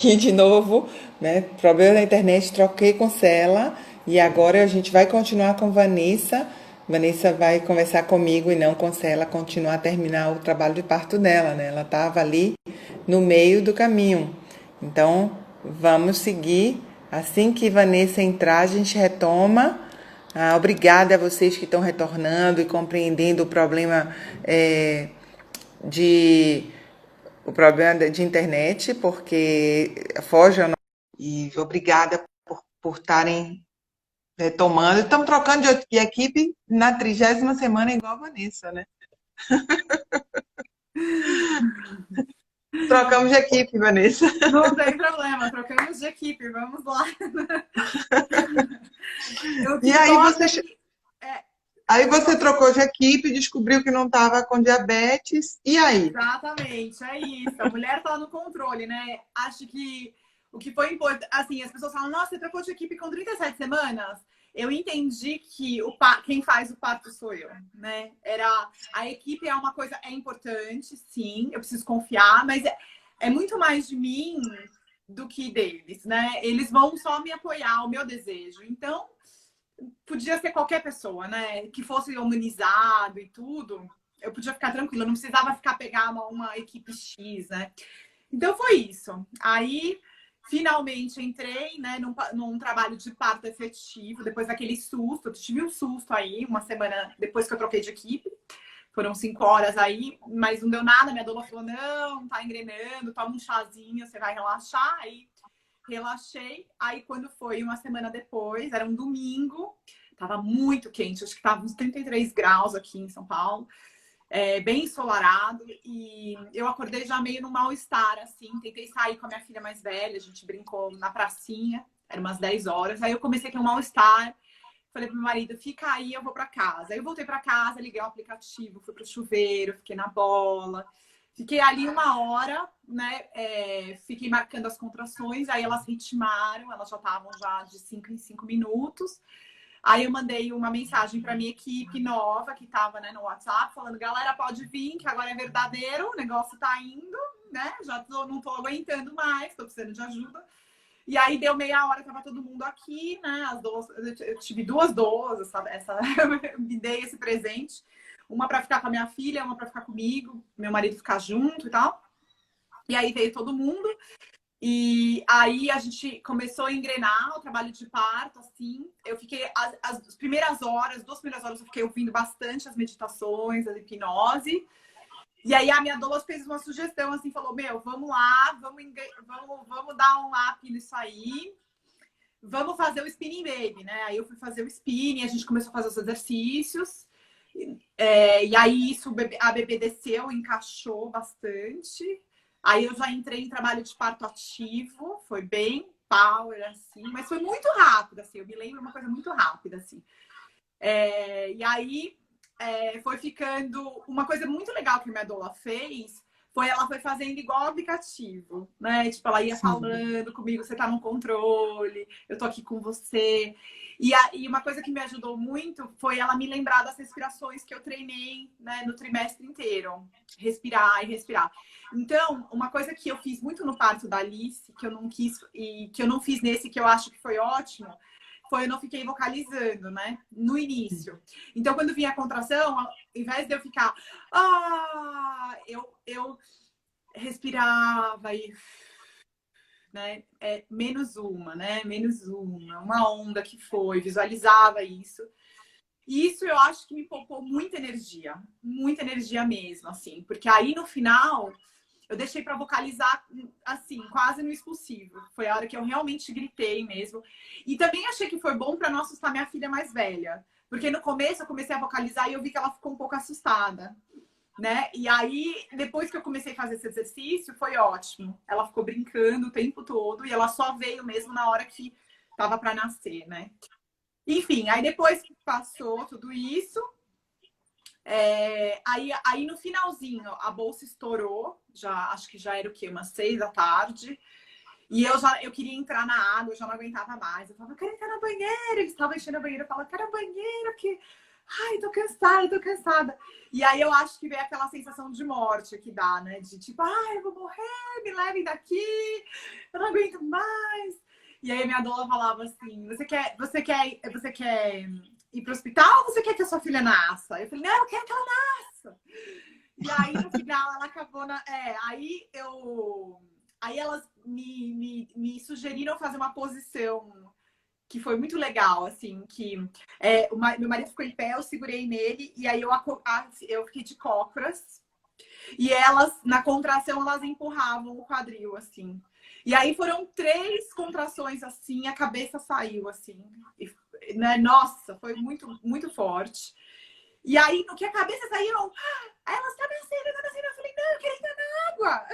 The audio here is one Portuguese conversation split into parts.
aqui de novo, né? Problema da internet, troquei com Cela e agora a gente vai continuar com Vanessa. Vanessa vai conversar comigo e não com Cela, continuar a terminar o trabalho de parto dela, né? Ela estava ali no meio do caminho. Então, vamos seguir. Assim que Vanessa entrar, a gente retoma. Obrigada a vocês que estão retornando e compreendendo de o problema de internet, porque foge ao nosso... E obrigada por estarem retomando. Estamos trocando de equipe na 30ª semana, igual a Vanessa, né? Trocamos de equipe, Vanessa. Não tem problema, trocamos de equipe, vamos lá. O E que toca aqui. É, aí o que você toca. trocou de equipe, descobriu que não estava com diabetes, e aí? Exatamente, é isso. A mulher tá no controle, né? Acho que o que foi importante. Assim, as pessoas falam, nossa, você trocou de equipe com 37 semanas? Eu entendi que quem faz o parto sou eu, né? A equipe é uma coisa, é importante, sim, eu preciso confiar, mas é muito mais de mim do que deles, né? Eles vão só me apoiar, o meu desejo. Então, podia ser qualquer pessoa, né? Que fosse humanizado e tudo, eu podia ficar tranquila, não precisava ficar pegar uma equipe X, né? Então foi isso. Aí, finalmente, entrei, né, num trabalho de parto efetivo, depois daquele susto. Eu tive um susto aí, uma semana depois que eu troquei de equipe. Foram 5 horas aí, mas não deu nada. Minha doula falou: não, tá engrenando, toma um chazinho, você vai relaxar. Aí relaxei. Aí, quando foi uma semana depois, era um domingo, tava muito quente, acho que tava uns 33 graus aqui em São Paulo, bem ensolarado, e eu acordei já meio no mal-estar, assim. Tentei sair com a minha filha mais velha, a gente brincou na pracinha, era umas 10 horas. Aí eu comecei a ter um mal-estar. Falei pro meu marido, fica aí, eu vou para casa. Aí eu voltei para casa, liguei o aplicativo, fui pro chuveiro, fiquei na bola. Fiquei ali 1 hora, né? Fiquei marcando as contrações, aí elas ritmaram, elas já estavam já de 5 em 5 minutos. Aí eu mandei uma mensagem para minha equipe nova, que estava, né, no WhatsApp, falando, galera, pode vir, que agora é verdadeiro, o negócio tá indo, né? Não tô aguentando mais, tô precisando de ajuda. E aí deu meia hora, tava todo mundo aqui, né? Eu tive duas doses, me dei esse presente. Uma para ficar com a minha filha, uma para ficar comigo, meu marido ficar junto e tal. E aí veio todo mundo. E aí a gente começou a engrenar o trabalho de parto, assim. Eu fiquei as primeiras horas, 2 primeiras horas, eu fiquei ouvindo bastante as meditações, a hipnose. E aí a minha doula fez uma sugestão, assim, falou, meu, vamos lá, vamos dar um up nisso aí. Vamos fazer o spinning baby, né? Aí eu fui fazer o spinning, a gente começou a fazer os exercícios. E aí isso, a bebê desceu, encaixou bastante. Aí eu já entrei em trabalho de parto ativo, foi bem power, assim, mas foi muito rápido, assim, eu me lembro uma coisa muito rápida, assim. E aí foi ficando... Uma coisa muito legal que a minha doula fez foi ela foi fazendo igual o aplicativo, né? Tipo, ela ia Sim. falando comigo, você tá no controle, eu tô aqui com você. E uma coisa que me ajudou muito foi ela me lembrar das respirações que eu treinei, né, no trimestre inteiro. Respirar e respirar. Então, uma coisa que eu fiz muito no parto da Alice, que eu não quis e que eu não fiz nesse, que eu acho que foi ótimo, foi eu não fiquei vocalizando, né? No início. Então, quando vinha a contração, ao invés de eu ficar, eu respirava e, né? Menos uma, né? Menos uma onda que foi, visualizava isso. E isso eu acho que me poupou muita energia mesmo, assim, porque aí no final eu deixei para vocalizar, assim, quase no expulsivo. Foi a hora que eu realmente gritei mesmo. E também achei que foi bom para não assustar minha filha mais velha. Porque no começo eu comecei a vocalizar e eu vi que ela ficou um pouco assustada, né? E aí, depois que eu comecei a fazer esse exercício, foi ótimo. Ela ficou brincando o tempo todo e ela só veio mesmo na hora que tava para nascer, né? Enfim, aí depois que passou tudo isso, aí no finalzinho a bolsa estourou, já acho que já era o quê? Umas 6 da tarde. E eu queria entrar na água, eu já não aguentava mais. Eu falava, quero entrar no banheiro. Eles estavam enchendo a banheira, eu falava, quero banheiro, que ai, tô cansada, tô cansada. E aí eu acho que vem aquela sensação de morte que dá, né? De tipo, ai, eu vou morrer, me levem daqui, eu não aguento mais. E aí minha doula falava assim, você quer ir pro hospital ou você quer que a sua filha nasça? Eu falei, não, eu quero que ela nasça. E aí, no final, ela acabou na. Aí eu. Aí elas me sugeriram fazer uma posição que foi muito legal, assim, que meu marido ficou em pé, eu segurei nele, e aí eu fiquei de cócoras, e elas, na contração, elas empurravam o quadril, assim. E aí foram 3 contrações, assim, a cabeça saiu, assim. E, né? Nossa, foi muito, muito forte. E aí, no que a cabeça saiu, elas tá nascendo, tá nascendo. Eu falei, não, eu quero entrar na água.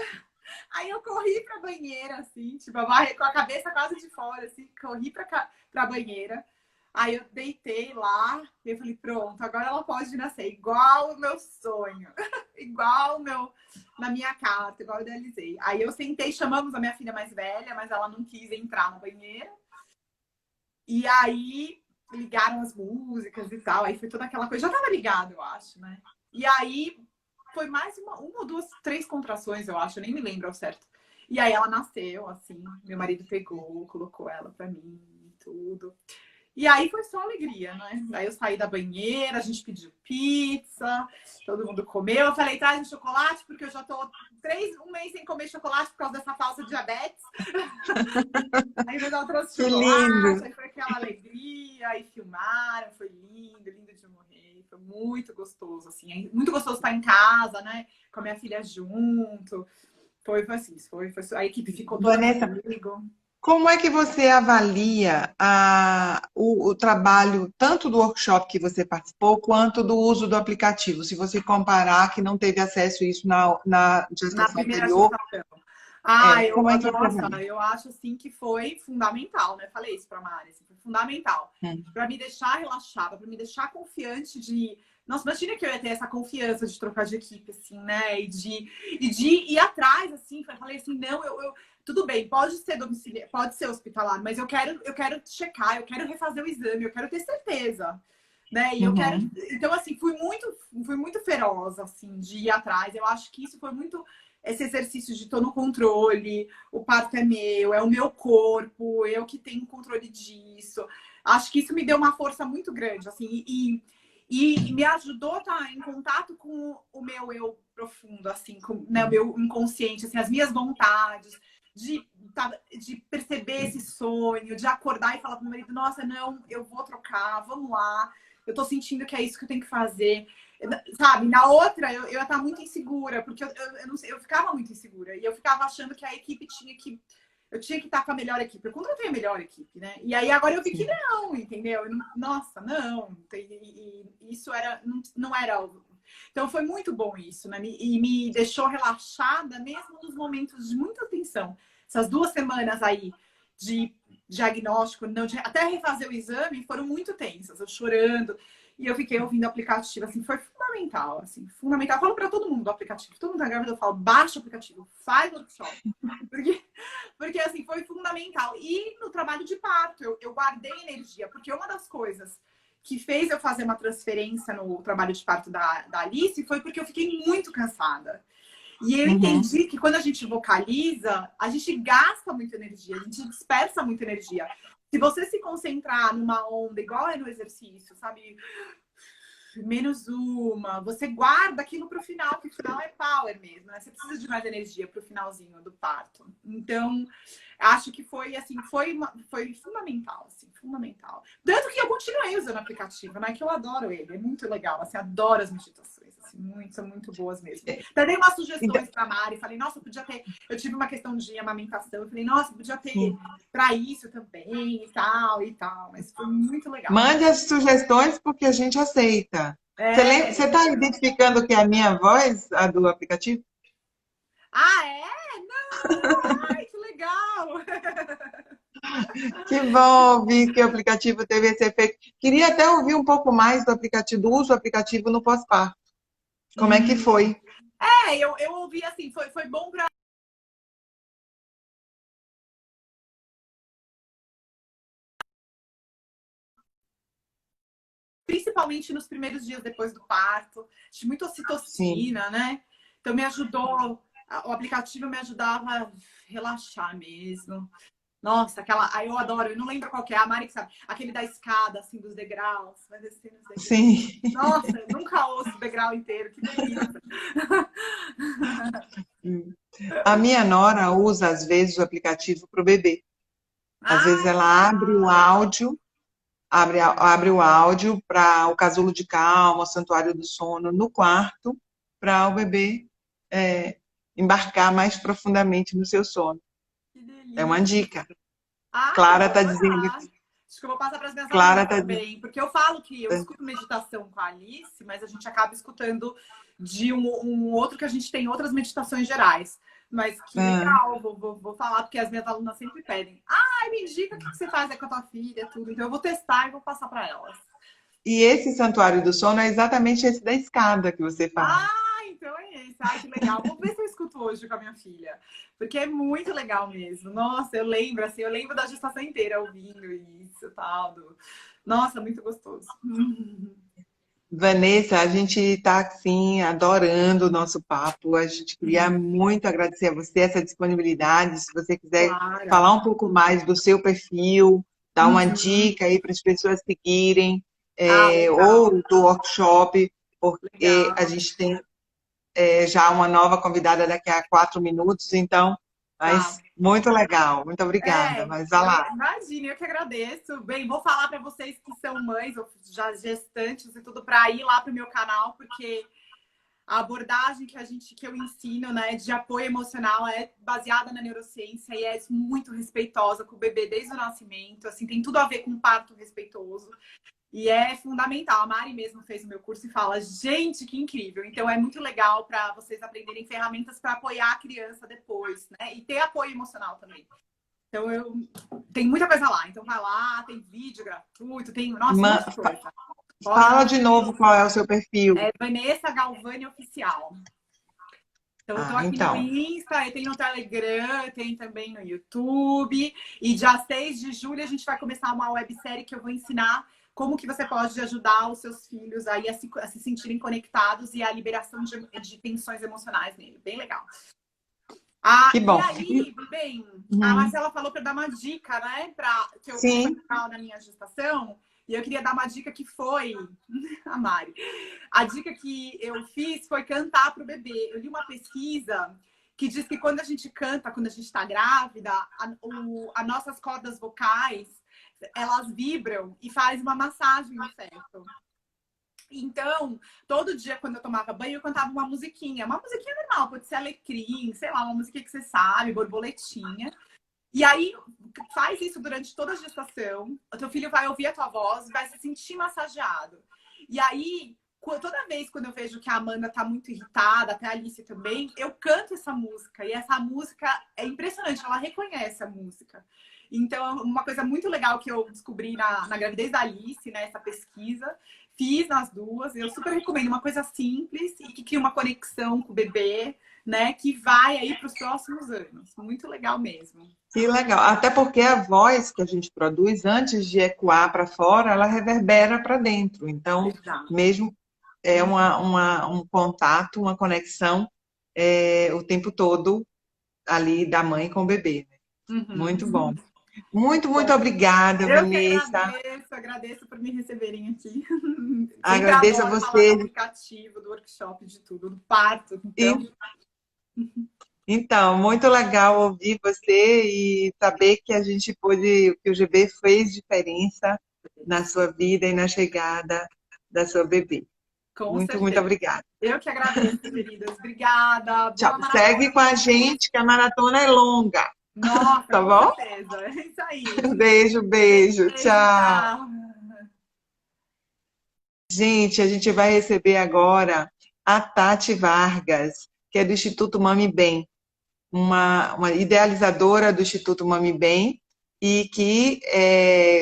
Aí eu corri pra banheira, assim, tipo, com a cabeça quase de fora, assim, corri pra banheira. Aí eu deitei lá e eu falei, pronto, agora ela pode nascer igual o meu sonho, igual o meu, na minha carta, igual eu idealizei. Aí eu sentei, chamamos a minha filha mais velha, mas ela não quis entrar na banheira. E aí ligaram as músicas e tal, aí foi toda aquela coisa, já tava ligado, eu acho, né? E aí foi mais uma ou duas, 3 contrações, eu acho, eu nem me lembro ao certo. E aí ela nasceu, assim, meu marido pegou, colocou ela pra mim, tudo. E aí foi só alegria, né? Aí eu saí da banheira, a gente pediu pizza, todo mundo comeu. Eu falei, traz um chocolate, porque eu já tô um mês sem comer chocolate por causa dessa falsa diabetes. Aí ela trouxe Que chocolate, lindo! aí foi aquela alegria, aí filmaram, foi lindo, lindo de morrer. Foi muito gostoso, assim. É muito gostoso estar em casa, né? Com a minha filha junto. Foi assim, a equipe ficou toda Vanessa, comigo. como é que você avalia o trabalho, tanto do workshop que você participou, quanto do uso do aplicativo? Se você comparar que não teve acesso a isso na Na gestação primeira anterior, gestação. Ah, como é que você nossa, avalia? eu acho assim que foi fundamental, né? Falei isso pra Mari, assim, foi fundamental. Hum. Pra me deixar relaxada, pra me deixar confiante de. Nossa, imagina que eu ia ter essa confiança de trocar de equipe, assim, né? E de ir atrás, assim. Falei assim, não, tudo bem, pode ser domiciliar, pode ser hospitalar, mas eu quero checar, eu quero refazer o exame, eu quero ter certeza. Né? E eu quero. Uhum. Então, assim, fui muito feroz, assim, de ir atrás. Eu acho que isso foi muito esse exercício de tô no controle, o parto é meu, é o meu corpo, eu que tenho controle disso. Acho que isso me deu uma força muito grande, assim, e me ajudou a estar em contato com o meu eu profundo, assim, com, né, o meu inconsciente, assim, as minhas vontades, de perceber esse sonho, de acordar e falar pro meu marido, nossa, não, eu vou trocar, vamos lá, eu tô sentindo que é isso que eu tenho que fazer. Sabe, na outra eu ia estar muito insegura, porque eu não sei, eu ficava muito insegura. E eu ficava achando que a equipe tinha que. Eu tinha que estar com a melhor equipe. Eu contratei a melhor equipe, né? E aí agora eu vi que Sim. não, entendeu? Nossa, não. E isso não era. Então foi muito bom isso, né? E me deixou relaxada mesmo nos momentos de muita tensão. Essas 2 semanas aí de diagnóstico, não, até refazer o exame, foram muito tensas. Eu chorando. E eu fiquei ouvindo o aplicativo, assim, foi fundamental, assim, fundamental. Eu falo para todo mundo do aplicativo, todo mundo tá grávida, eu falo, baixa o aplicativo, faz o workshop. Porque, porque, assim, foi fundamental. E no trabalho de parto, eu guardei energia, porque uma das coisas que fez eu fazer uma transferência no trabalho de parto da Alice foi porque eu fiquei muito cansada. E eu Uhum. entendi que quando a gente vocaliza, a gente gasta muita energia, a gente dispersa muita energia. Se você se concentrar numa onda, igual é no exercício, sabe? Menos uma, você guarda aquilo para o final, que o final é power mesmo, né? Você precisa de mais energia para o finalzinho do parto. Então, acho que foi assim, foi fundamental, assim, fundamental. Tanto que eu continuei usando o aplicativo, né? Que eu adoro ele, é muito legal, assim, adoro as meditações, assim, são muito boas mesmo. Até dei umas Então, sugestões para Mari, falei, nossa, podia ter. Eu tive uma questão de amamentação, eu falei, nossa, podia ter sim. para isso também e tal, mas foi muito legal. Mande as sugestões porque a gente aceita. É, Você está identificando que é a minha voz, a do aplicativo? ah, é? Não! Ai, que legal! Que bom ouvir que o aplicativo teve esse efeito. Queria até ouvir um pouco mais do aplicativo, do uso do aplicativo no pós-parto. Como é que Hum. foi? Eu ouvi assim, foi bom para principalmente nos primeiros dias depois do parto, de muita ocitocina, né? Então me ajudou, o aplicativo me ajudava a relaxar mesmo. Nossa, aquela. Aí eu adoro, eu não lembro qual que é, a Mari que sabe. Aquele da escada, assim, dos degraus. Vai descendo os degraus. Sim. Nossa, eu nunca ouço o degrau inteiro, que delícia. A minha nora usa, às vezes, o aplicativo para o bebê. Às vezes ela abre o áudio, abre o áudio para o casulo de calma, o santuário do sono no quarto, para o bebê embarcar mais profundamente no seu sono. Que É uma delícia. dica. Eu Clara vou está dizendo adorar. aqui. Acho que eu vou passar para as minhas Clara amigas está também, porque eu falo que eu escuto meditação com a Alice, mas a gente acaba escutando de um outro que a gente tem outras meditações gerais. Mas que legal, vou falar, porque as minhas alunas sempre pedem. Ai, me indica o que você faz com a tua filha, tudo. Então eu vou testar e vou passar para elas. E esse santuário do sono é exatamente esse da escada que você fala. Então é esse. Ai, que legal. Vou ver se eu escuto hoje com a minha filha. Porque é muito legal mesmo. Nossa, eu lembro, assim, eu lembro da gestação inteira ouvindo isso e tal. Nossa, muito gostoso. Vanessa, a gente está, assim, adorando o nosso papo. A gente queria muito agradecer a você essa disponibilidade. Se você quiser Claro. falar um pouco mais do seu perfil, dar uma Uhum. dica aí para as pessoas seguirem, Legal. ou do workshop, porque a Legal. gente tem já uma nova convidada daqui a 4 minutos, então, Tá. mas muito legal. Muito obrigada. Mas vai lá. Imagine, eu que agradeço. Bem, vou falar para vocês que são mães ou já gestantes e tudo para ir lá para o meu canal, porque a abordagem que eu ensino, né, de apoio emocional é baseada na neurociência e é muito respeitosa com o bebê desde o nascimento. Assim, tem tudo a ver com um parto respeitoso. E é fundamental. A Mari mesmo fez o meu curso e fala, gente, que incrível. Então é muito legal para vocês aprenderem ferramentas para apoiar a criança depois, né? E ter apoio emocional também. Então tem muita coisa lá. Então vai lá, tem vídeo gratuito, tem, nossa, um monte de coisa. Fala de novo qual é o seu perfil. É Vanessa Galvani Oficial. Então, eu tô aqui no Então. Insta, eu tenho no Telegram, tem também no YouTube. E dia 6 de julho a gente vai começar uma websérie que eu vou ensinar como que você pode ajudar os seus filhos aí a se sentirem conectados e a liberação de tensões emocionais nele. Bem legal. Que E bom. aí, bem, a Marcela falou para dar uma dica, né? Que eu fui Sim. na minha gestação. E eu queria dar uma dica que foi, a Mari, a dica que eu fiz foi cantar para o bebê. Eu li uma pesquisa que diz que quando a gente canta, quando a gente está grávida, as nossas cordas vocais, elas vibram e faz uma massagem no feto. Então, todo dia quando eu tomava banho, eu cantava uma musiquinha normal, pode ser alecrim, sei lá, uma musiquinha que você sabe, borboletinha. E aí, faz isso durante toda a gestação. O teu filho vai ouvir a tua voz, vai se sentir massageado. E aí, toda vez quando eu vejo que a Amanda tá muito irritada, até a Alice também, eu canto essa música. E essa música é impressionante, ela reconhece a música. Então, uma coisa muito legal que eu descobri na gravidez da Alice, né, essa pesquisa, fiz nas duas. Eu super recomendo uma coisa simples e que cria uma conexão com o bebê, né, que vai aí para os próximos anos. Muito legal mesmo. Que legal. Até porque a voz que a gente produz, antes de ecoar para fora, ela reverbera para dentro. Então, Exato. mesmo é um contato, uma conexão o tempo todo ali da mãe com o bebê. Muito bom. Uhum. Muito, muito obrigada, Eu que Vanessa. agradeço por me receberem aqui. Sempre Agradeço a adoro falar do você. aplicativo, do workshop, de tudo, do parto. Então, Então, muito legal ouvir você e saber que a gente pôde, que o GB fez diferença na sua vida e na chegada da sua bebê. com Muito, muito certeza. obrigada. Eu que agradeço, queridas. Obrigada. Tchau. Boa maratona Segue com a pra vocês. gente, que a maratona é longa, Nossa, tá com bom? certeza. É isso aí. Beijo, beijo. Beijo, Tchau. tchau. Gente, a gente vai receber agora a Tati Vargas, que é do Instituto Mami Bem, uma idealizadora do Instituto Mami Bem, e que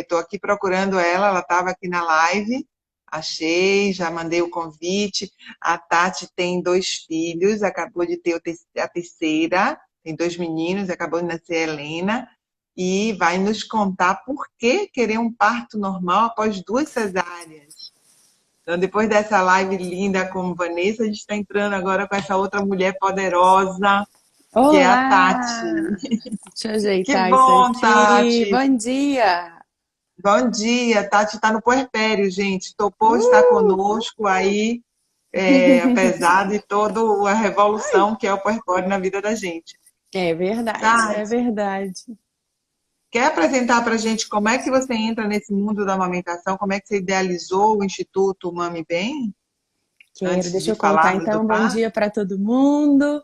estou aqui procurando ela estava aqui na live, achei, já mandei o convite. A Tati tem 2 filhos, acabou de ter a terceira, tem 2 meninos, acabou de nascer a Helena, e vai nos contar por que querer um parto normal após 2 cesáreas. Então, depois dessa live linda com Vanessa, a gente está entrando agora com essa outra mulher poderosa, que é a Tati. Olá! Deixa eu Que ajeitar isso bom, aqui. Tati! Bom dia! Bom dia, Tati está no puerpério, gente. Topou estar Uh! conosco aí, apesar de toda a revolução que é o puerpério na vida da gente. É verdade, é Tati, verdade. quer apresentar para a gente como é que você entra nesse mundo da amamentação? Como é que você idealizou o Instituto Mame Bem? Quero, Antes deixa de eu contar falarmos do então. Bom parto? dia para todo mundo.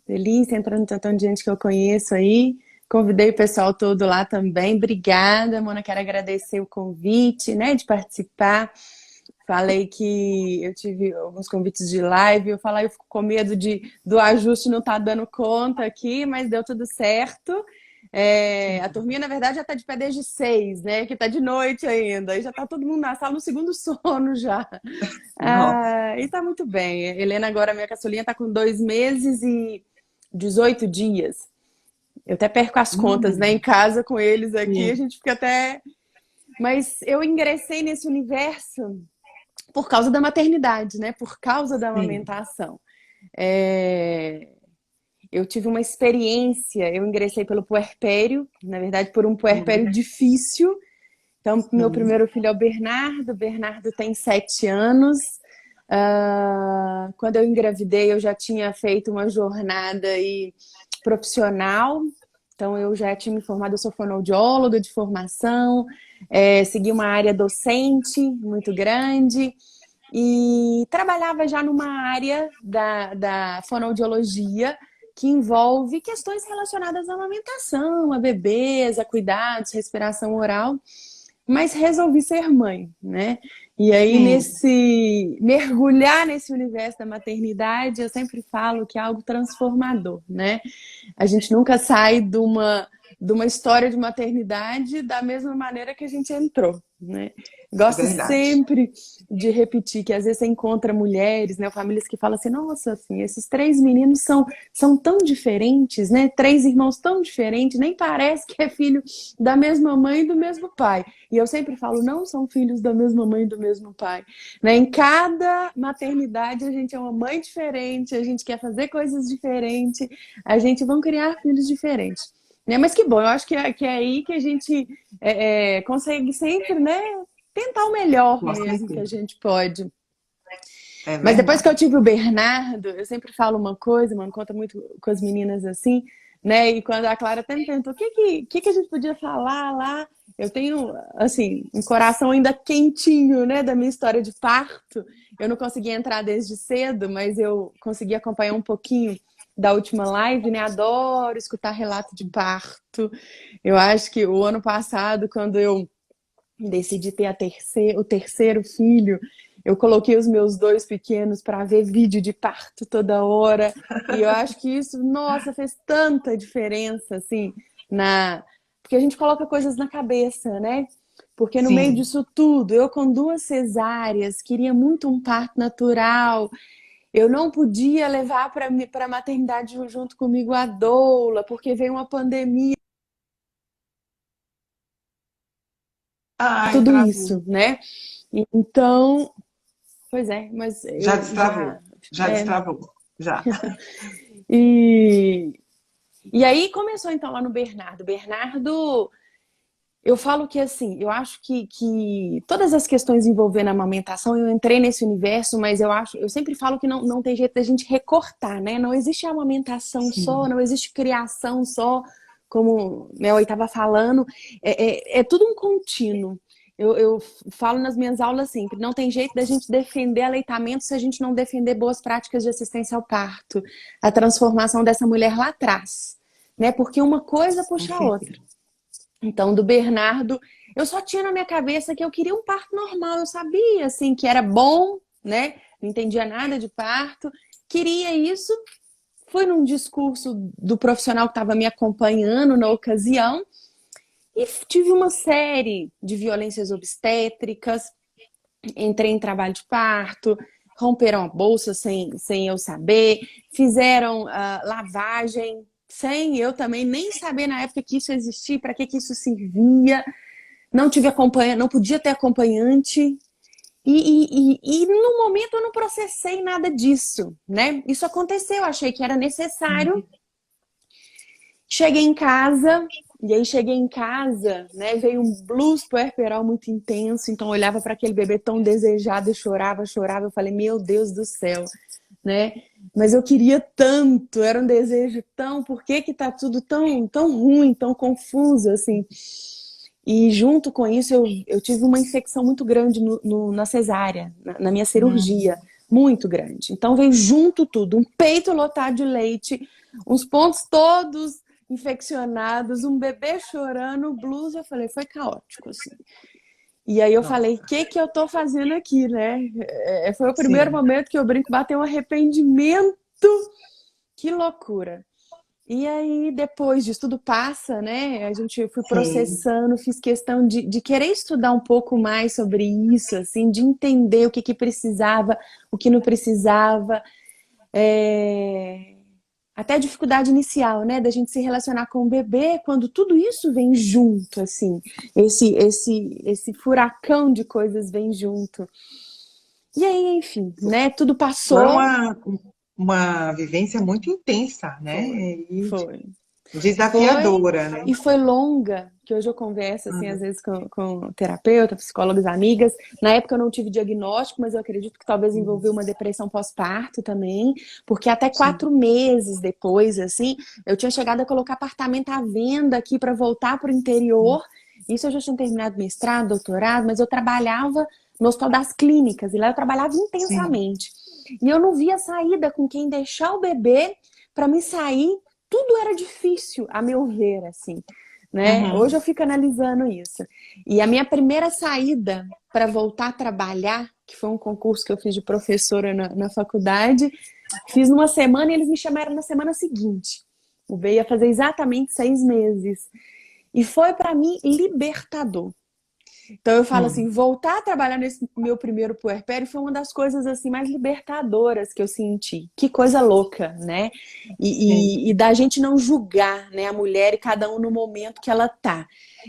Delícia, entrando tanto de gente que eu conheço aí. Convidei o pessoal todo lá também. Obrigada, Mona. Quero agradecer o convite, né, de participar. Falei que eu tive alguns convites de live. Eu falei, eu fico com medo do ajuste não estar dando conta aqui, mas deu tudo certo. A turminha, na verdade, já está de pé desde 6, né? Que está de noite ainda. E já está todo mundo na sala no segundo sono já. Nossa. E está muito bem. Helena, agora, minha caçulinha, está com 2 meses e 18 dias. Eu até perco as contas, né? Em casa com eles aqui, a Sim, gente fica até. Mas eu ingressei nesse universo por causa da maternidade, né? Por causa da sim. amamentação. É, Eu tive uma experiência, eu ingressei pelo puerpério, na verdade, por um puerpério difícil. Então, meu Sim. primeiro filho é o Bernardo tem 7 anos. Quando eu engravidei, eu já tinha feito uma jornada aí profissional. Então, eu já tinha me formado, eu sou fonoaudióloga de formação, segui uma área docente muito grande e trabalhava já numa área da fonoaudiologia que envolve questões relacionadas à amamentação, a bebês, a cuidados, respiração oral, mas resolvi ser mãe, né? E aí, Sim, mergulhar nesse universo da maternidade, eu sempre falo que é algo transformador, né? A gente nunca sai de uma história de maternidade da mesma maneira que a gente entrou, né? é Gosto verdade. sempre de repetir que às vezes você encontra mulheres, né, famílias que falam assim, nossa, assim, esses 3 meninos são tão diferentes, né? 3 irmãos tão diferentes, nem parece que é filho da mesma mãe e do mesmo pai. E eu sempre falo, não são filhos da mesma mãe e do mesmo pai, né? Em cada maternidade a gente é uma mãe diferente, a gente quer fazer coisas diferentes, a gente vai criar filhos diferentes. Né? Mas que bom, eu acho que é aí que a gente consegue sempre, né, tentar o melhor Com mesmo que a certeza. gente pode. É Mas depois que eu verdade. tive o Bernardo, eu sempre falo uma coisa, mano, conta muito com as meninas assim, né? E quando a Clara até me perguntou o que a gente podia falar lá, eu tenho, assim, um coração ainda quentinho, né, da minha história de parto. Eu não consegui entrar desde cedo, mas eu consegui acompanhar um pouquinho da última live, né? Adoro escutar relato de parto. Eu acho que o ano passado, quando eu decidi ter o terceiro filho, eu coloquei os meus 2 pequenos para ver vídeo de parto toda hora. E eu acho que isso, nossa, fez tanta diferença, assim, porque a gente coloca coisas na cabeça, né? Porque no meio Sim. disso tudo, eu com 2 cesáreas, queria muito um parto natural. Eu não podia levar para a maternidade junto comigo a doula, porque veio uma pandemia, Ai, tudo travou. isso, né? Então, pois é, mas Já eu já. destravou. Já É, destravou. Já. e, e aí começou então lá no Bernardo. Bernardo, eu falo que assim, eu acho que todas as questões envolvendo a amamentação, eu entrei nesse universo, mas eu sempre falo que não tem jeito da gente recortar, né? Não existe amamentação só, Sim. não existe criação só, como Mel estava falando, é tudo um contínuo. Eu falo nas minhas aulas sempre, não tem jeito da gente defender aleitamento se a gente não defender boas práticas de assistência ao parto, a transformação dessa mulher lá atrás, né? Porque uma coisa Com puxa a outra. certeza. Então, do Bernardo, eu só tinha na minha cabeça que eu queria um parto normal. Eu sabia, assim, que era bom, né? Não entendia nada de parto. Queria isso. Fui num discurso do profissional que estava me acompanhando na ocasião e tive uma série de violências obstétricas. Entrei em trabalho de parto, romperam a bolsa sem eu saber, fizeram lavagem sem eu também nem saber na época que isso existia, para que isso servia. Não tive acompanhante, não podia ter acompanhante. E no momento eu não processei nada disso, né? Isso aconteceu, achei que era necessário. Cheguei em casa, e aí cheguei em casa, né? Veio um blues puerperal muito intenso, então eu olhava para aquele bebê tão desejado e chorava, chorava. Eu falei, meu Deus do céu, né? Mas eu queria tanto, era um desejo tão, por que que tá tudo tão ruim, tão confuso, assim? E junto com isso eu tive uma infecção muito grande na cesárea, na minha cirurgia, muito grande. Então veio junto tudo, um peito lotado de leite, uns pontos todos infeccionados, um bebê chorando, blues, eu falei, foi caótico, assim. E aí eu falei, o que que eu tô fazendo aqui, né? Foi o primeiro momento que eu brinco, bateu um arrependimento, que loucura. E aí, depois disso tudo passa, né? A gente fui processando, fiz questão de querer estudar um pouco mais sobre isso, assim, de entender o que que precisava, o que não precisava. Até a dificuldade inicial, né? Da gente se relacionar com o bebê, quando tudo isso vem junto, assim. Esse furacão de coisas vem junto. E aí, enfim, né? Tudo Foi passou. uma vivência muito intensa, né? Foi. Desafiadora, né? E foi longa, que hoje eu converso, assim, às vezes com terapeuta, psicólogos, amigas. Na época eu não tive diagnóstico, mas eu acredito que talvez envolveu uma depressão pós-parto também, porque até 4 meses depois, assim, eu tinha chegado a colocar apartamento à venda aqui para voltar para o interior. Isso eu já tinha terminado mestrado, doutorado, mas eu trabalhava no Hospital das Clínicas, e lá eu trabalhava intensamente. E eu não via saída com quem deixar o bebê para me sair. Tudo era difícil, a meu ver, assim, né? Hoje eu fico analisando isso. E a minha primeira saída para voltar a trabalhar, que foi um concurso que eu fiz de professora na faculdade, fiz numa semana e eles me chamaram na semana seguinte. O B ia fazer exatamente 6 meses. E foi para mim libertador. Então eu falo assim, voltar a trabalhar nesse meu primeiro puerpério foi uma das coisas assim mais libertadoras que eu senti. Que coisa louca, né? E da gente não julgar, né, a mulher e cada um no momento que ela tá.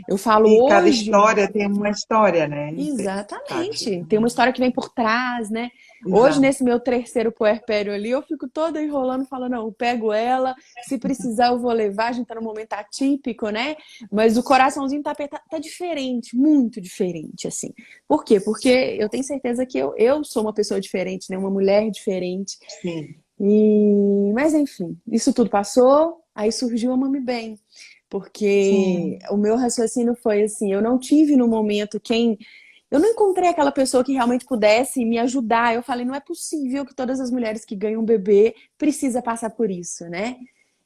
Eu falo E cada hoje. história tem uma história, né? Exatamente. Tem uma história que vem por trás, né? Hoje, Exato. nesse meu terceiro puerpério ali, eu fico toda enrolando, falando, não, eu pego ela, se precisar eu vou levar, a gente tá num momento atípico, né? Mas o coraçãozinho tá diferente, muito diferente, assim. Por quê? Porque eu tenho certeza que eu sou uma pessoa diferente, né? Uma mulher diferente. Sim. Mas, enfim, isso tudo passou, aí surgiu a Mami Bem. Porque o meu raciocínio foi assim, eu não tive no momento eu não encontrei aquela pessoa que realmente pudesse me ajudar. Eu falei, não é possível que todas as mulheres que ganham um bebê precisa passar por isso, né?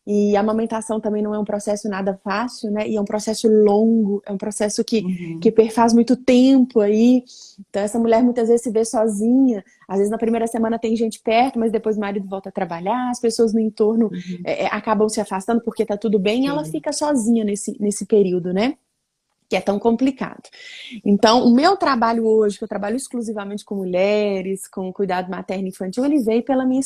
E a amamentação também não é um processo nada fácil, né? E é um processo longo, é um processo que perfaz muito tempo aí. Então essa mulher muitas vezes se vê sozinha. Às vezes na primeira semana tem gente perto, mas depois o marido volta a trabalhar, as pessoas no entorno acabam se afastando porque tá tudo bem, e ela fica sozinha nesse período, né? Que é tão complicado. Então, o meu trabalho hoje, que eu trabalho exclusivamente com mulheres, com cuidado materno e infantil, ele veio pela minha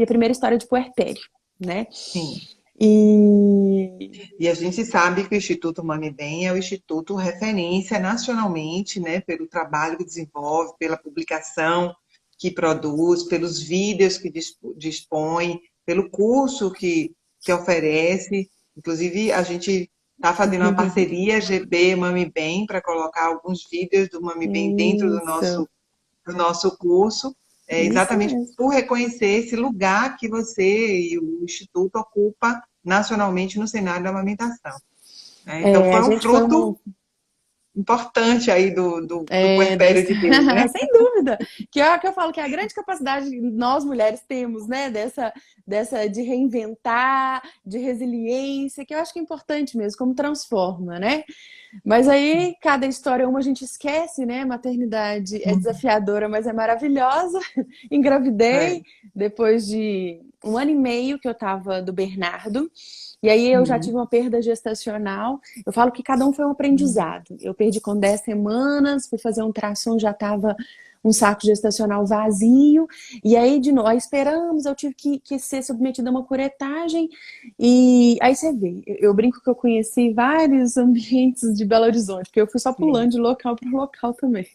primeira história de puerpério, né? Sim. E a gente sabe que o Instituto Mami Bem é o instituto referência nacionalmente, né, pelo trabalho que desenvolve, pela publicação que produz, pelos vídeos que dispõe, pelo curso que oferece. Inclusive, a gente está fazendo uma parceria GB Mami Bem para colocar alguns vídeos do Mami Bem dentro do nosso curso, exatamente por reconhecer esse lugar que você e o Instituto ocupa nacionalmente no cenário da amamentação. Então, foi um fruto importante aí do puerpério de Deus, né? Sem dúvida. Que é o que eu falo, que é a grande capacidade que nós mulheres temos, né? Dessa de reinventar, de resiliência, que eu acho que é importante mesmo, como transforma, né? Mas aí, cada história uma a gente esquece, né? Maternidade é desafiadora, mas é maravilhosa. Engravidei depois de 1 ano e meio que eu tava do Bernardo. E aí eu já tive uma perda gestacional. Eu falo que cada um foi um aprendizado. Eu perdi com 10 semanas, fui fazer um ultrassom, já estava um saco gestacional vazio. E aí, de novo, aí esperamos, eu tive que ser submetida a uma curetagem. E aí você vê, eu brinco que eu conheci vários ambientes de Belo Horizonte, porque eu fui só pulando de local para local também.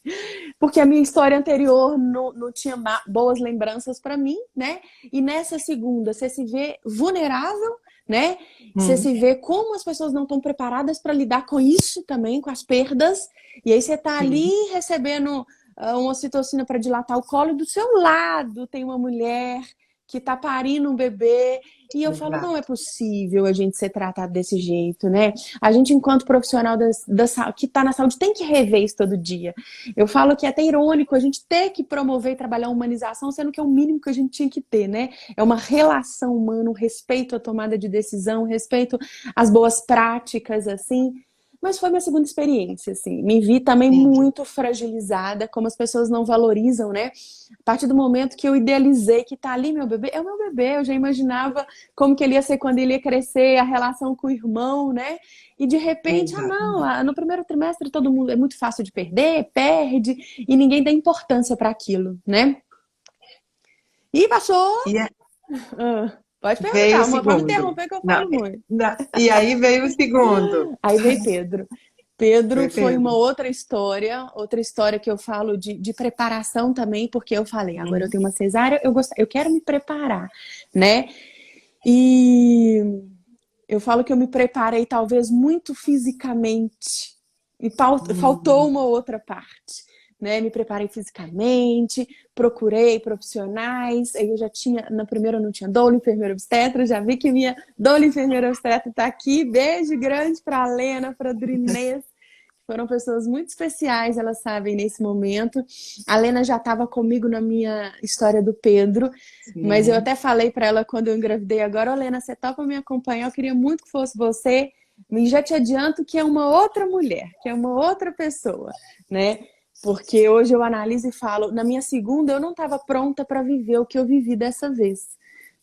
Porque a minha história anterior não tinha boas lembranças para mim, né? E nessa segunda, você se vê vulnerável, né? Você se vê como as pessoas não estão preparadas para lidar com isso também, com as perdas. E aí você tá ali recebendo uma ocitocina para dilatar o colo, e do seu lado tem uma mulher que tá parindo um bebê. E eu falo, não é possível a gente ser tratado desse jeito, né? A gente, enquanto profissional que tá na saúde, tem que rever isso todo dia. Eu falo que é até irônico a gente ter que promover e trabalhar a humanização, sendo que é o mínimo que a gente tinha que ter, né? É uma relação humana, um respeito à tomada de decisão, um respeito às boas práticas, assim. Mas foi minha segunda experiência, assim. Me vi também muito fragilizada, como as pessoas não valorizam, né? A partir do momento que eu idealizei que tá ali meu bebê, é o meu bebê, eu já imaginava como que ele ia ser quando ele ia crescer, a relação com o irmão, né? E de repente, no primeiro trimestre todo mundo é muito fácil de perder, perde, e ninguém dá importância para aquilo, né? E passou. Pode Veio perguntar, o pode me segundo. interromper que eu falo muito. E aí veio o segundo. Aí veio Pedro. Pedro foi uma outra história que eu falo de preparação também, porque eu falei, agora eu tenho uma cesárea, eu quero me preparar, né? E eu falo que eu me preparei talvez muito fisicamente e faltou uma outra parte, né? Me preparei fisicamente, procurei profissionais, aí eu já tinha, na primeira eu não tinha doula, enfermeira obstetra, já vi que minha doula, enfermeira obstetra tá aqui, beijo grande pra Lena, pra Drinês, foram pessoas muito especiais, elas sabem, nesse momento. A Lena já estava comigo na minha história do Pedro, mas eu até falei para ela quando eu engravidei agora, Lena, você topa me acompanhar? Eu queria muito que fosse você, e já te adianto que é uma outra mulher, que é uma outra pessoa, né? Porque hoje eu analiso e falo, na minha segunda eu não estava pronta para viver o que eu vivi dessa vez,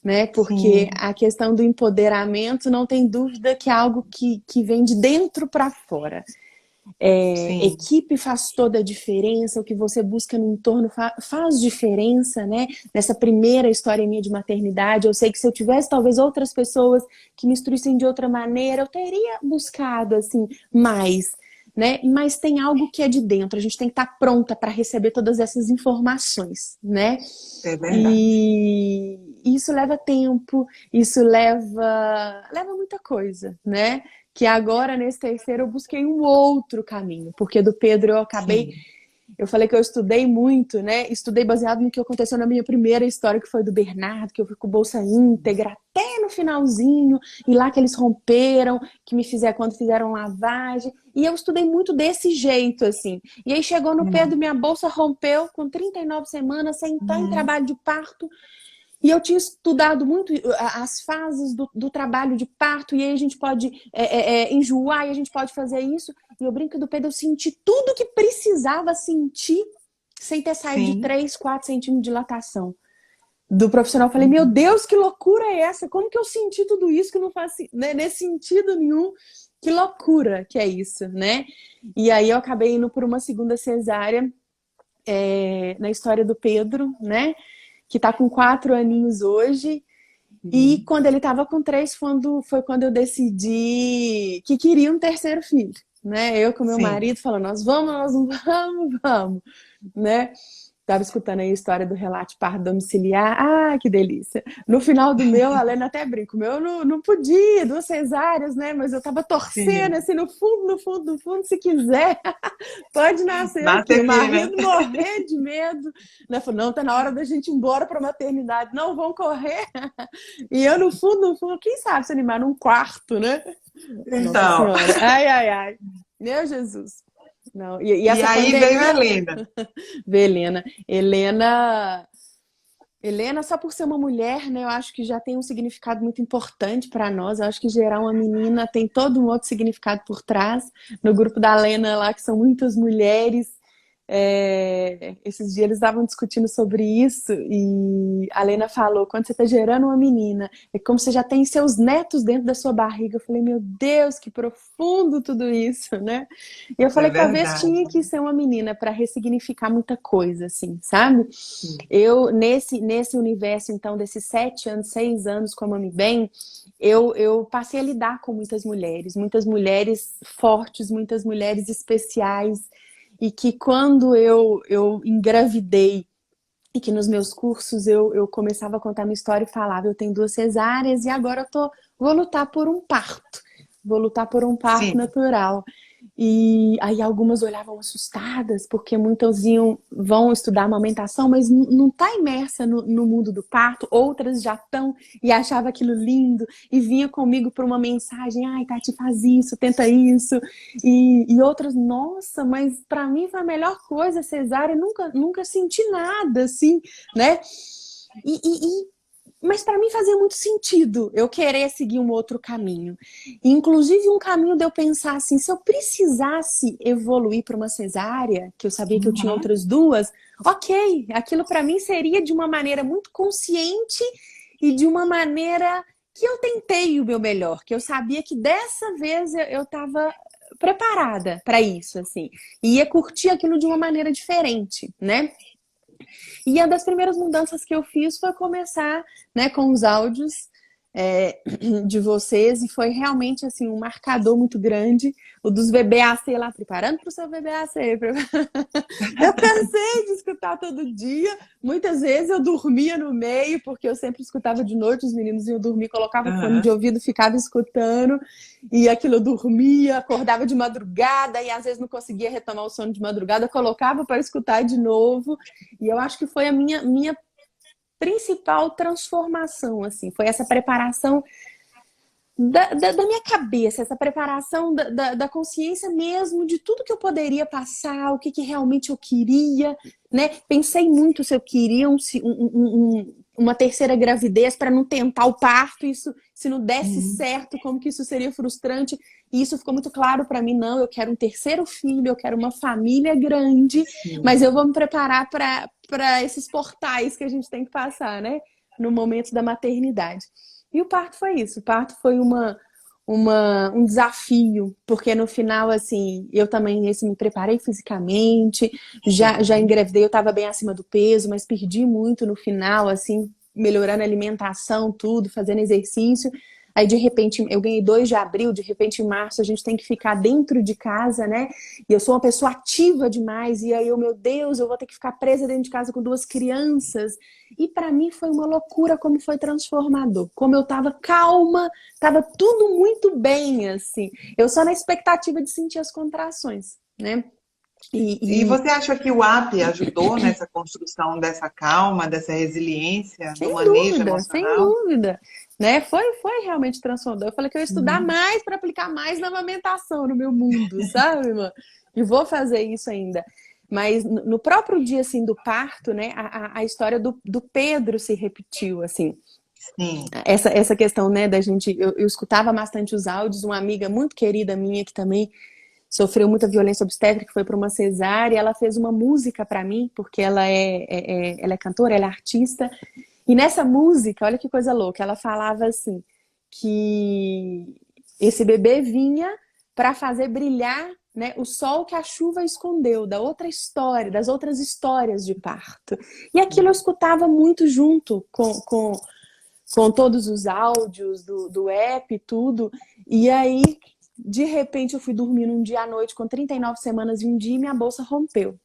né? Porque a questão do empoderamento não tem dúvida que é algo que vem de dentro para fora. Equipe faz toda a diferença, o que você busca no entorno faz diferença, né? Nessa primeira história minha de maternidade, eu sei que se eu tivesse talvez outras pessoas que me instruíssem de outra maneira, eu teria buscado assim mais, né? Mas tem algo que é de dentro, a gente tem que estar pronta para receber todas essas informações, né? É verdade. E isso leva tempo, isso leva muita coisa, né? Que agora, nesse terceiro, eu busquei um outro caminho, porque do Pedro eu acabei... Eu falei que eu estudei muito, né? Estudei baseado no que aconteceu na minha primeira história, que foi do Bernardo, que eu fui com bolsa íntegra até no finalzinho, e lá que eles romperam, que me fizeram quando fizeram lavagem. E eu estudei muito desse jeito, assim. E aí chegou no Pedro, minha bolsa rompeu com 39 semanas, sem estar em trabalho de parto. E eu tinha estudado muito as fases do trabalho de parto, e aí a gente pode enjoar, e a gente pode fazer isso. E eu brinco do Pedro, eu senti tudo que precisava sentir, sem ter saído de 3, 4 centímetros de dilatação. Do profissional, eu falei, meu Deus, que loucura é essa? Como que eu senti tudo isso que não faz, né, nesse sentido nenhum? Que loucura que é isso, né? E aí eu acabei indo por uma segunda cesárea na história do Pedro, né? Que tá com 4 aninhos hoje. E quando ele tava com 3, foi quando eu decidi que queria um terceiro filho, né? Eu com meu marido falando, nós vamos, né? Tava escutando aí a história do relato de parto domiciliar. Ah, que delícia. No final do meu, a Lena até brinca, o meu não podia, 2 cesáreas, né? Mas eu tava torcendo, assim, no fundo, se quiser, pode nascer aqui. O marido morrer de medo. Né? Falou, não, tá na hora da gente ir embora pra maternidade. Não, vão correr. E eu no fundo, quem sabe se animar num quarto, né? Então. Nossa Senhora. Ai. Meu Jesus. Não, e essa aí pandemia... veio a Helena. Veio Helena, só por ser uma mulher, né, eu acho que já tem um significado muito importante para nós. Eu acho que gerar uma menina tem todo um outro significado por trás. No grupo da Helena lá, que são muitas mulheres, Esses dias eles estavam discutindo sobre isso e a Lena falou, quando você está gerando uma menina, é como você já tem seus netos dentro da sua barriga. Eu falei, meu Deus, que profundo tudo isso, né? E eu É falei que talvez verdade. tinha que ser uma menina para ressignificar muita coisa, assim, sabe? Sim. Eu, nesse universo, então, desses 7 anos, 6 anos com a Mami Bem, eu passei a lidar com muitas mulheres fortes, muitas mulheres especiais, e que quando eu engravidei, e que nos meus cursos eu começava a contar minha história e falava, eu tenho 2 cesáreas e agora vou lutar por um parto. Vou lutar por um parto Sim. natural. E aí algumas olhavam assustadas, porque muitas vão estudar amamentação, mas não está imersa no mundo do parto. Outras já estão e achava aquilo lindo e vinha comigo por uma mensagem, ai, Tati, faz isso, tenta isso. E outras, nossa, mas para mim foi a melhor coisa, cesárea, nunca senti nada, assim, né? Mas para mim fazia muito sentido eu querer seguir um outro caminho. Inclusive um caminho de eu pensar assim, se eu precisasse evoluir para uma cesárea, que eu sabia que eu tinha Uhum. outras 2, ok, aquilo para mim seria de uma maneira muito consciente e de uma maneira que eu tentei o meu melhor, que eu sabia que dessa vez eu estava preparada para isso, assim, e ia curtir aquilo de uma maneira diferente, né? E uma das primeiras mudanças que eu fiz foi começar, né, com os áudios de vocês, e foi realmente assim um marcador muito grande, o dos VBAC lá, preparando para o seu VBAC. Eu cansei de escutar todo dia, muitas vezes eu dormia no meio, porque eu sempre escutava de noite, os meninos iam dormir, colocava o fone de Aham. ouvido, ficava escutando, e aquilo eu dormia, acordava de madrugada, e às vezes não conseguia retomar o sono de madrugada, colocava para escutar de novo, e eu acho que foi a minha principal transformação, assim, foi essa preparação da minha cabeça, essa preparação da consciência mesmo, de tudo que eu poderia passar, o que realmente eu queria, né? Pensei muito se eu queria uma terceira gravidez para não tentar o parto, isso, se não desse Uhum. certo, como que isso seria frustrante. E isso ficou muito claro para mim, não, eu quero um terceiro filho, eu quero uma família grande, Sim. mas eu vou me preparar para esses portais que a gente tem que passar, né? No momento da maternidade. E o parto foi isso. O parto foi um desafio, porque no final, assim, eu também me preparei fisicamente, já Uhum. engravidei, eu estava bem acima do peso, mas perdi muito no final, assim, melhorando a alimentação, tudo, fazendo exercício. Aí, de repente, eu ganhei 2 de abril, de repente, em março, a gente tem que ficar dentro de casa, né? E eu sou uma pessoa ativa demais, e aí meu Deus, eu vou ter que ficar presa dentro de casa com 2 crianças. E para mim foi uma loucura como foi transformador. Como eu tava calma, tava tudo muito bem, assim. Eu só na expectativa de sentir as contrações, né? E E você acha que o app ajudou nessa construção dessa calma, dessa resiliência, do manejo sem emocional? dúvida, né? Foi realmente transformador. Eu falei que eu ia estudar Uhum. mais para aplicar mais na amamentação no meu mundo, sabe, mano? E vou fazer isso ainda. Mas no próprio dia, assim, do parto, né? A história do Pedro se repetiu, assim. Sim. Essa questão, né, da gente... Eu escutava bastante os áudios, uma amiga muito querida minha que também sofreu muita violência obstétrica, que foi para uma cesárea, ela fez uma música para mim, porque ela é cantora, ela é artista, e nessa música, olha que coisa louca, ela falava assim, que esse bebê vinha para fazer brilhar, né, o sol que a chuva escondeu, da outra história, das outras histórias de parto. E aquilo eu escutava muito junto com todos os áudios do app e tudo. E aí, de repente, eu fui dormir um dia à noite com 39 semanas e um dia e minha bolsa rompeu.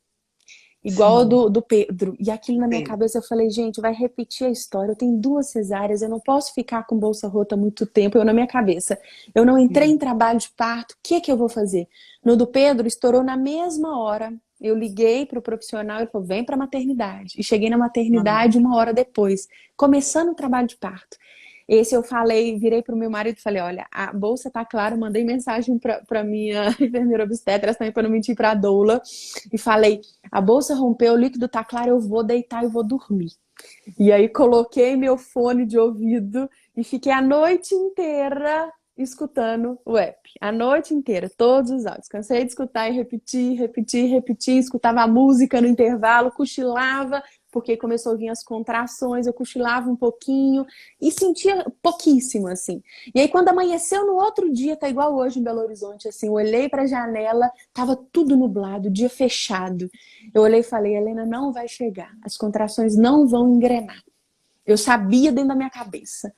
Igual a Sim. do Pedro. E aquilo na minha Sim. cabeça, eu falei, gente, vai repetir a história. Eu tenho 2 cesáreas, eu não posso ficar com bolsa rota muito tempo. Eu na minha cabeça, eu não entrei em Sim. trabalho de parto, o que eu vou fazer? No do Pedro, estourou na mesma hora. Eu liguei para o profissional, ele falou, vem para a maternidade. E cheguei na Uhum. maternidade 1 hora depois, começando o trabalho de parto. Esse eu falei, virei pro meu marido e falei, olha, a bolsa tá clara, mandei mensagem pra minha enfermeira obstetra também para não mentir pra doula, e falei, a bolsa rompeu, o líquido tá claro, eu vou deitar e vou dormir. E aí coloquei meu fone de ouvido e fiquei a noite inteira escutando o app, a noite inteira, todos os áudios. Cansei de escutar e repetir, escutava a música no intervalo, cochilava, porque começou a vir as contrações, eu cochilava um pouquinho e sentia pouquíssimo, assim. E aí, quando amanheceu no outro dia, tá igual hoje em Belo Horizonte, assim, eu olhei pra janela, tava tudo nublado, dia fechado. Eu olhei e falei, Helena, não vai chegar, as contrações não vão engrenar. Eu sabia dentro da minha cabeça.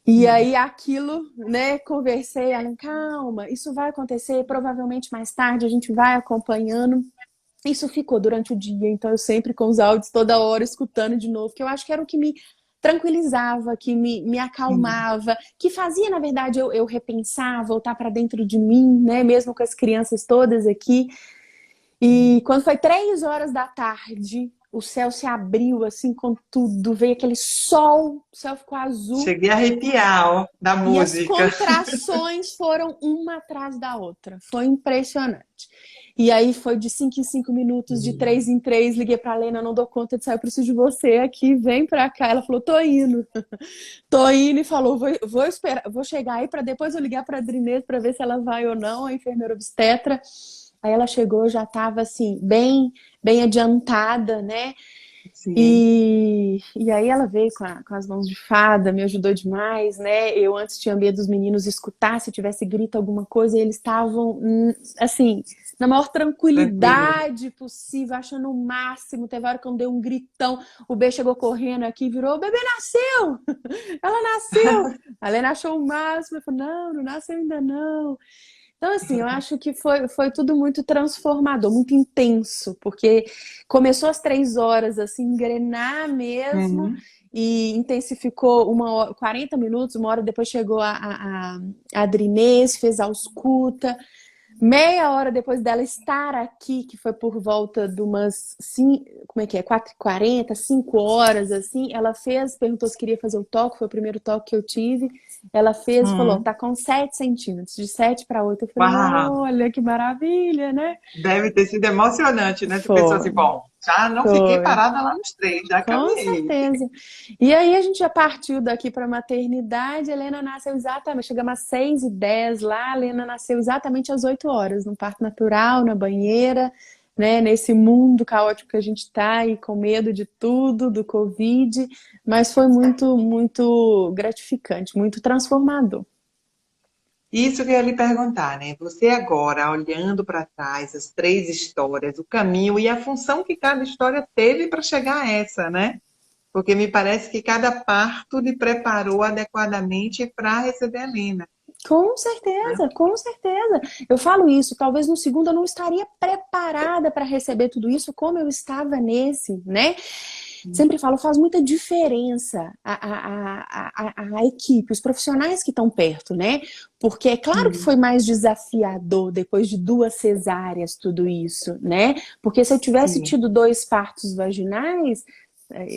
E aí aquilo, né, conversei, ela, calma, isso vai acontecer, provavelmente mais tarde a gente vai acompanhando. Isso ficou durante o dia, então eu sempre com os áudios toda hora escutando de novo, que eu acho que era o que me tranquilizava, que me acalmava, que fazia, na verdade, eu repensar, voltar para dentro de mim, né, mesmo com as crianças todas aqui. E quando foi 3 horas da tarde, o céu se abriu assim com tudo, veio aquele sol, o céu ficou azul. Cheguei a arrepiar, ó, da E as música. contrações foram uma atrás da outra. Foi impressionante. E aí foi de 5 em 5 minutos, de 3 em 3. Liguei pra Lena, não dou conta de sair, eu preciso de você aqui, vem pra cá. Ela falou, tô indo. Tô indo e falou, vou esperar, vou chegar aí pra depois eu ligar pra Adrinês pra ver se ela vai ou não, a enfermeira obstetra. Aí ela chegou, já tava assim, bem adiantada, né? Sim. E aí ela veio com as mãos de fada, me ajudou demais, né? Eu antes tinha medo dos meninos escutar, se tivesse grito alguma coisa, e eles estavam, assim, na maior Tranquilo. tranquilidade possível, achando o máximo. Teve hora que eu dei um gritão, o B chegou correndo aqui e virou, o bebê nasceu! Ela nasceu! A Lena achou o máximo, eu falei, não nasceu ainda não. Então, assim, eu acho que foi tudo muito transformador, muito intenso, porque começou às 3 horas, assim, engrenar mesmo, Uhum. e intensificou 1 hora, 40 minutos, 1 hora depois chegou a Adrinês, fez a ausculta. Meia hora depois dela estar aqui, que foi por volta de umas 4h40, 5 horas, assim, ela fez, perguntou se queria fazer o toque, foi o primeiro toque que eu tive. Ela fez e falou, tá com 7 centímetros, de 7 para 8. Eu falei, Uau! olha que maravilha, né? Deve ter sido emocionante, né? Você pensou assim, Foi, bom, já não fiquei foi. parada lá nos 3, já Com caminhei. certeza. E aí a gente já partiu daqui para a maternidade. A Helena nasceu exatamente, chegamos às 6h10 lá. A Helena nasceu exatamente às 8 horas, no parto natural, na banheira, né? Nesse mundo caótico que a gente está e com medo de tudo, do Covid. Mas foi muito, muito gratificante, muito transformador. Isso que eu ia lhe perguntar, né? Você agora, olhando para trás, as 3 histórias, o caminho e a função que cada história teve para chegar a essa, né? Porque me parece que cada parto lhe preparou adequadamente para receber a Lena, Com né? certeza, com certeza. Eu falo isso, talvez no segundo eu não estaria preparada para receber tudo isso como eu estava nesse, né? Sempre falo, faz muita diferença a equipe, os profissionais que estão perto, né? Porque é claro que Sim, foi mais desafiador depois de 2 cesáreas, tudo isso, né? Porque se eu tivesse sim, tido 2 partos vaginais,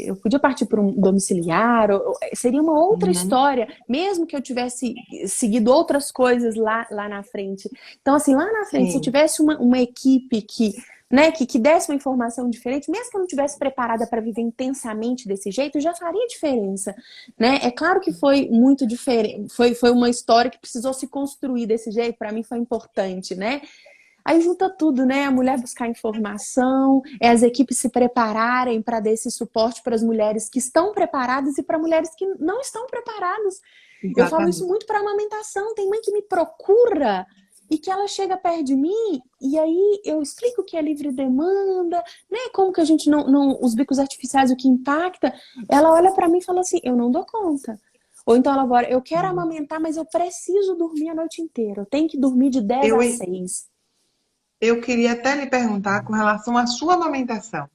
eu podia partir por um domiciliar, seria uma outra uhum, história, mesmo que eu tivesse seguido outras coisas lá na frente. Então, assim, lá na frente, se eu sim, tivesse uma equipe que, né, que desse uma informação diferente, mesmo que eu não tivesse preparada para viver intensamente desse jeito, já faria diferença, né? É claro que foi muito diferente, foi uma história que precisou se construir desse jeito, para mim foi importante, né? Aí junta tudo, né? A mulher buscar informação, as equipes se prepararem para dar esse suporte para as mulheres que estão preparadas e para mulheres que não estão preparadas. Eu falo isso exatamente. muito para amamentação. Tem mãe que me procura e que ela chega perto de mim e aí eu explico o que é livre demanda, né? Como que a gente os bicos artificiais, o que impacta. Ela olha para mim e fala assim: eu não dou conta. Ou então ela agora, eu quero amamentar, mas eu preciso dormir a noite inteira. Eu tenho que dormir de 10 Eu, a 6. eu queria até lhe perguntar com relação à sua amamentação. O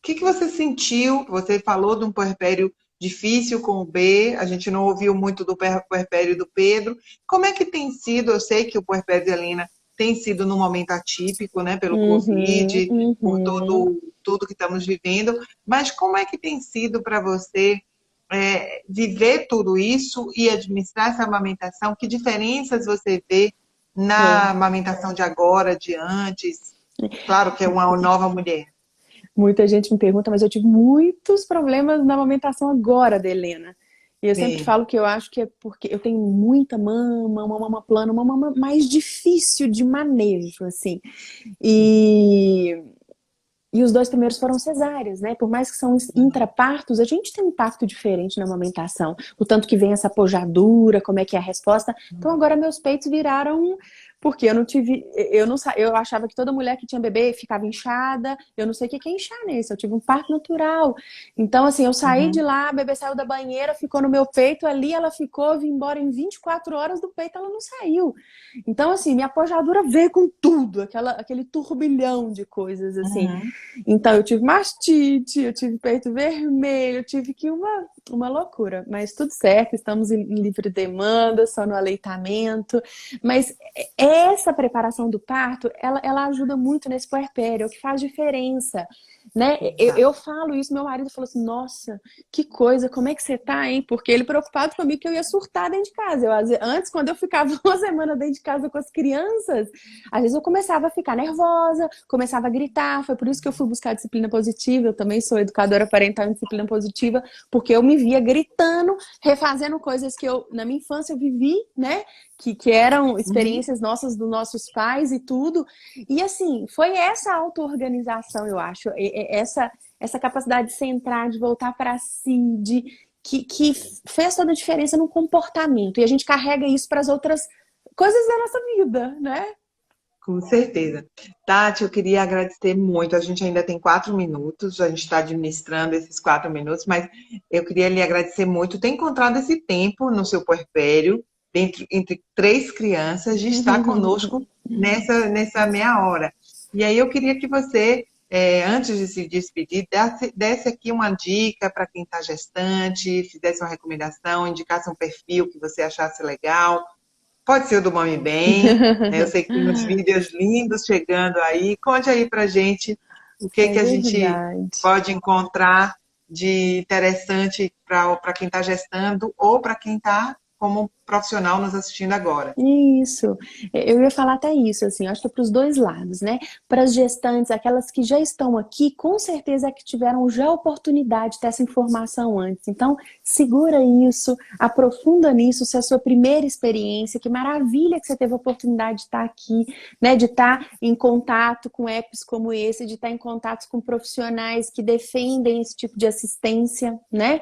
que você sentiu? Você falou de um puerpério difícil com o B, a gente não ouviu muito do puerpério do Pedro. Como é que tem sido? Eu sei que o puerpério de Helena tem sido num momento atípico, né, pelo Uhum, Covid, por uhum. tudo que estamos vivendo, mas como é que tem sido para você viver tudo isso e administrar essa amamentação? Que diferenças você vê na É. amamentação de agora, de antes? Claro que é uma nova mulher. Muita gente me pergunta, mas eu tive muitos problemas na amamentação agora da Helena. E eu sempre Sim. falo que eu acho que é porque eu tenho muita mama plana, uma mama mais difícil de manejo, assim. E, e os 2 primeiros foram cesáreas, né? Por mais que são intrapartos, a gente tem um parto diferente na amamentação. O tanto que vem essa pojadura, como é que é a resposta. Então agora meus peitos viraram. Porque eu não tive. Eu achava que toda mulher que tinha bebê ficava inchada. Eu não sei o que é inchar nesse. Eu tive um parto natural. Então, assim, eu saí de Uhum. lá, a bebê saiu da banheira, ficou no meu peito ali, ela ficou, eu vim embora em 24 horas do peito, ela não saiu. Então, assim, minha pojadura veio com tudo, aquele turbilhão de coisas, assim. Uhum. Então, eu tive mastite, eu tive peito vermelho, eu tive que uma loucura. Mas tudo certo, estamos em livre demanda, só no aleitamento. Mas essa preparação do parto, ela ajuda muito nesse puerpério, é o que faz diferença. Né? Eu falo isso, meu marido falou assim, nossa, que coisa, como é que você tá, hein? Porque ele preocupado comigo que eu ia surtar dentro de casa. Antes, quando eu ficava uma semana dentro de casa com as crianças, às vezes eu começava a ficar nervosa, começava a gritar. Foi por isso que eu fui buscar disciplina positiva. Eu também sou educadora parental em disciplina positiva, porque eu me via gritando, refazendo coisas que eu, na minha infância, eu vivi, né? Que eram Uhum. experiências nossas, dos nossos pais e tudo. E assim, foi essa auto-organização, eu acho, essa capacidade de centrar, de voltar para si, que fez toda a diferença no comportamento. E a gente carrega isso para as outras coisas da nossa vida, né? Com certeza. Tati, eu queria agradecer muito. A gente ainda tem 4 minutos, a gente está administrando esses 4 minutos, mas eu queria lhe agradecer muito ter encontrado esse tempo no seu puerpério, entre 3 crianças, de estar conosco nessa meia hora. E aí eu queria que você, antes de se despedir, desse aqui uma dica para quem está gestante, fizesse uma recomendação, indicasse um perfil que você achasse legal. Pode ser o do Mami Bem, né? Eu sei que tem uns vídeos lindos chegando aí. Conte aí pra gente o É que a gente verdade. pode encontrar de interessante para quem está gestando ou para quem está como profissional nos assistindo agora. Isso, eu ia falar até isso, assim, acho que é para os 2 lados, né? Para as gestantes, aquelas que já estão aqui, com certeza é que tiveram já a oportunidade de ter essa informação antes. Então, segura isso, aprofunda nisso, se é a sua primeira experiência, que maravilha que você teve a oportunidade de estar aqui, né? De estar em contato com apps como esse, de estar em contato com profissionais que defendem esse tipo de assistência, né?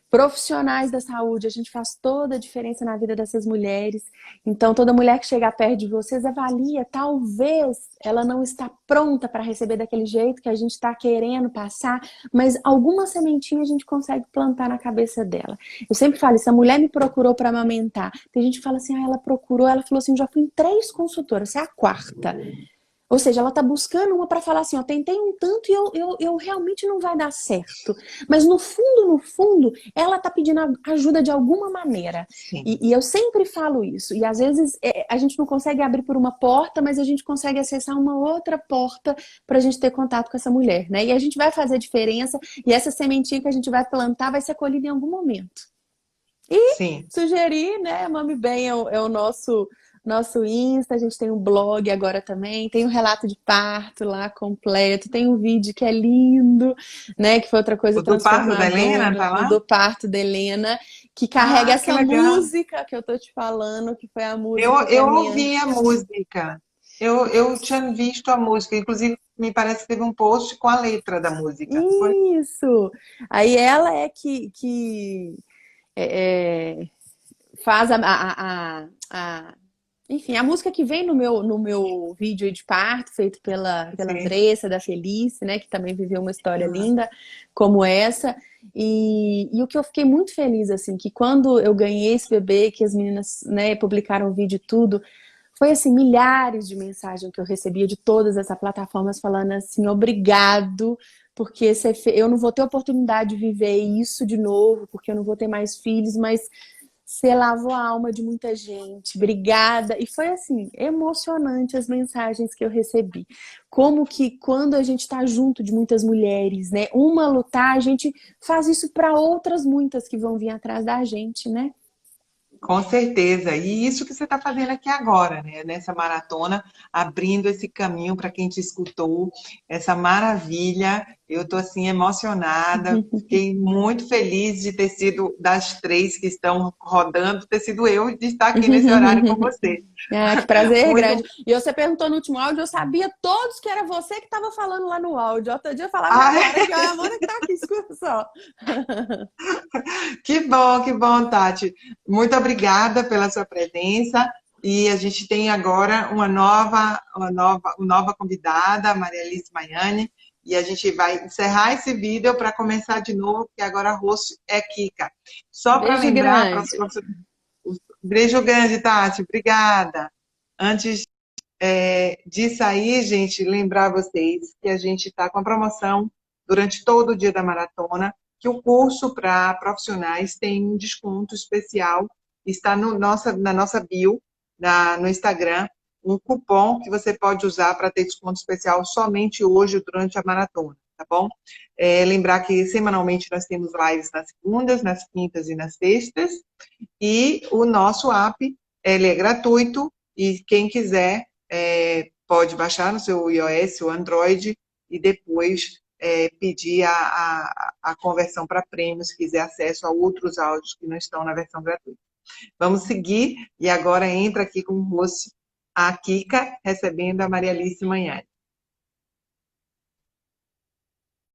Profissionais da saúde, a gente faz toda a diferença na vida dessas mulheres. Então, toda mulher que chegar perto de vocês, avalia, talvez ela não está pronta para receber daquele jeito que a gente está querendo passar, mas alguma sementinha a gente consegue plantar na cabeça dela. Eu sempre falo, se a mulher me procurou para amamentar, tem gente que fala assim, ela procurou, ela falou assim, já fui em 3 consultoras, essa é a 4ª. Ou seja, ela tá buscando uma para falar assim, ó, tentei um tanto e eu realmente não vai dar certo. Mas no fundo, ela tá pedindo ajuda de alguma maneira. Sim. E eu sempre falo isso. E às vezes a gente não consegue abrir por uma porta, mas a gente consegue acessar uma outra porta pra gente ter contato com essa mulher, né? E a gente vai fazer a diferença e essa sementinha que a gente vai plantar vai ser colhida em algum momento. Sim. Sugerir, né? Mami Bem é o nosso Insta, a gente tem um blog agora também, tem um relato de parto lá completo, tem um vídeo que é lindo, né? Que foi outra coisa O do parto da Helena transformadora, tá o lá? do parto da Helena, que carrega Ah, que essa legal. música que eu tô te falando, que foi a Eu, música que a eu minha. ouvi a música. Eu tinha visto a música. Inclusive, me parece que teve um post com a letra da música, não foi? Isso! Aí ela é que é, faz enfim, a música que vem no meu vídeo de parto, feito pela Sim. Andressa, da Felice, né, que também viveu uma história linda como essa. E o que eu fiquei muito feliz, assim, que quando eu ganhei esse bebê, que as meninas, né, publicaram o vídeo e tudo, foi, assim, milhares de mensagens que eu recebia de todas essas plataformas falando assim, obrigado, porque eu não vou ter oportunidade de viver isso de novo, porque eu não vou ter mais filhos, mas você lavou a alma de muita gente, obrigada. E foi assim, emocionante as mensagens que eu recebi. Como que quando a gente está junto de muitas mulheres, né? Uma lutar, a gente faz isso para outras muitas que vão vir atrás da gente, né? Com certeza. E isso que você está fazendo aqui agora, né? Nessa maratona, abrindo esse caminho para quem te escutou, essa maravilha Eu estou assim emocionada, fiquei muito feliz de ter sido das 3 que estão rodando, ter sido eu de estar aqui nesse horário com você. Ah, que prazer grande. Muito... E você perguntou no último áudio, eu sabia todos que era você que estava falando lá no áudio. Outro dia eu falava na Ai, Clara que a Amanda que tá aqui, escuta só. que bom, Tati. Muito obrigada pela sua presença. E a gente tem agora uma nova convidada, a Maria Alice Maiani, e a gente vai encerrar esse vídeo para começar de novo, porque agora a host é Kika. Só para Beijo lembrar, grande. beijo grande, Tati, obrigada. Antes de sair, gente, lembrar vocês que a gente está com a promoção durante todo o dia da maratona, que o curso para profissionais tem um desconto especial, está na nossa bio, no Instagram, um cupom que você pode usar para ter desconto especial somente hoje, durante a maratona, tá bom? Lembrar que semanalmente nós temos lives nas segundas, nas quintas e nas sextas, e o nosso app, ele é gratuito, e quem quiser pode baixar no seu iOS ou Android e depois pedir a conversão para prêmio, se quiser acesso a outros áudios que não estão na versão gratuita. Vamos seguir, e agora entra aqui com o host a Kika, recebendo a Maria Alice Maiani.